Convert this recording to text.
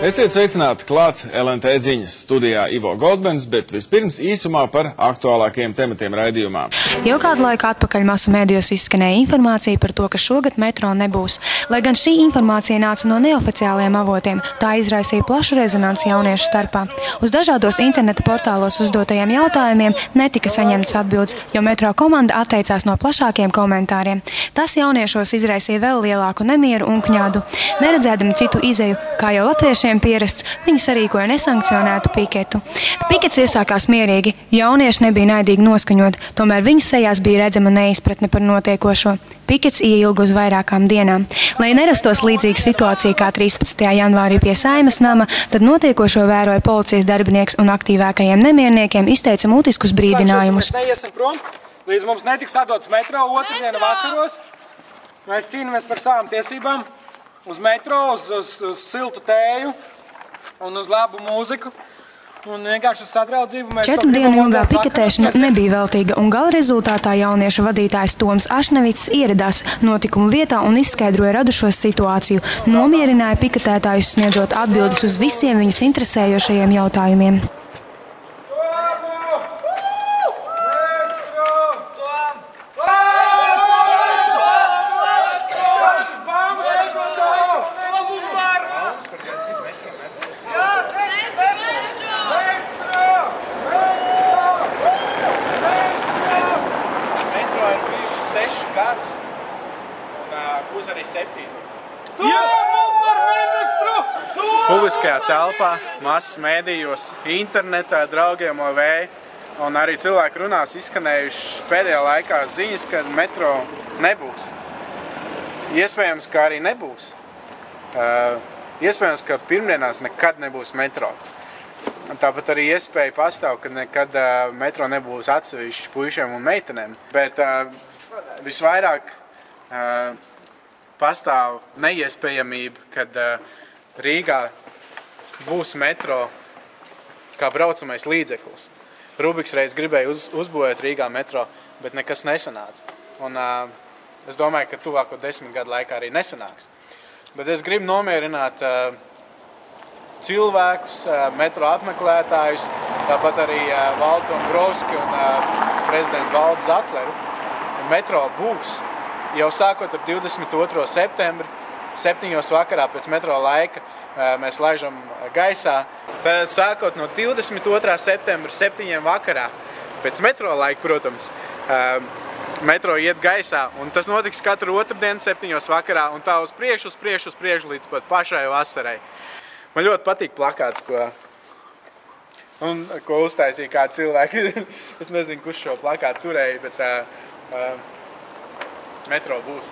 Esiet sveicināti klāt LNT ziņas studijā Ivo Goldbens, bet vispirms īsumā par aktuālākajiem tematiem raidījumā. Jau kādu laiku atpakaļ masu mēdījos izskanēja informācija par to, ka šogad metro nebūs. Lai gan šī informācija nāca no neoficiālajiem avotiem, tā izraisīja plašu rezonanci jauniešu starpā. Uz dažādos interneta portālos uzdotajiem jautājumiem netika saņemtas atbildes, jo metro komanda atteicās no plašākiem komentāriem. Tas jauniešos izraisīja vēl lielāku nemieru un kņādu. Neredzēdami citu izeju, kā jau latviešiem pierasts, viņi sarīkoja nesankcionētu piketu. Pikets iesākās mierīgi, jaunieši nebija naidīgi noskaņot, tomēr viņu sejās bija redzama neizpratne par notiekošo. Pikets ieilga uz vairākām dienām. Lai nerastos līdzīga situācija kā 13. janvārī pie Saeimas nama, tad notiekošo vēroja policijas darbinieks un aktīvākajiem nemierniekiem izteica mutiskus brīdinājumus. Mēs neiesim prom, līdz mums netiks atdots metro otrdiena vakaros. Mēs cīnāmies par savām tiesībām. Uz metro, uz siltu tēju un uz labu mūziku. Un vienkārši sadraudzību mēs 4 dienu ilgā piketēšana nebija veltīga, un gala rezultātā jauniešu vadītājs Toms Ašnevits ieradās notikumu vietā un izskaidroja radušos situāciju. Nomierināja piketētājus, sniedzot atbildes uz visiem viņus interesējošajiem jautājumiem. Būs arī 7. Publiskajā telpā, masas mēdījos, internetā, draugiem OV, un arī cilvēki runās izskanējuši pēdējā laikā ziņas, ka metro nebūs. Iespējams, ka arī nebūs. Iespējams, ka pirmdienās nekad nebūs metro. Tāpat arī iespēja pastāv, ka nekad metro nebūs atsevišķi puišiem un meitenēm. Bet visvairāk pastāv neiespējamība, kad Rīgā būs metro kā braucamais līdzeklis. Rubiks reiz gribēja uzbūvēt Rīgā metro, bet nekas nesanāca. Un es domāju, ka tuvāko 10 gadu laikā arī nesanāks. Bet es gribu nomierināt cilvēkus, metro apmeklētājus, tāpat arī Valdu Dombrovski un prezidentu Valdu Zatleru. Metro būs. Jau sākot ar 22. septembri, 7. vakarā pēc metro laika mēs laižam gaisā. Tad sākot no 22. septembra 7. vakarā, pēc metro laika, protams, metro iet gaisā. Un tas notiks katru otrdienu 7. vakarā un tā uz priekšu līdz pat pašai vasarai. Man ļoti patīk plakāts, ko uztaisīja kādi cilvēki. Es nezinu, kurš šo plakātu turēja, bet metro būs.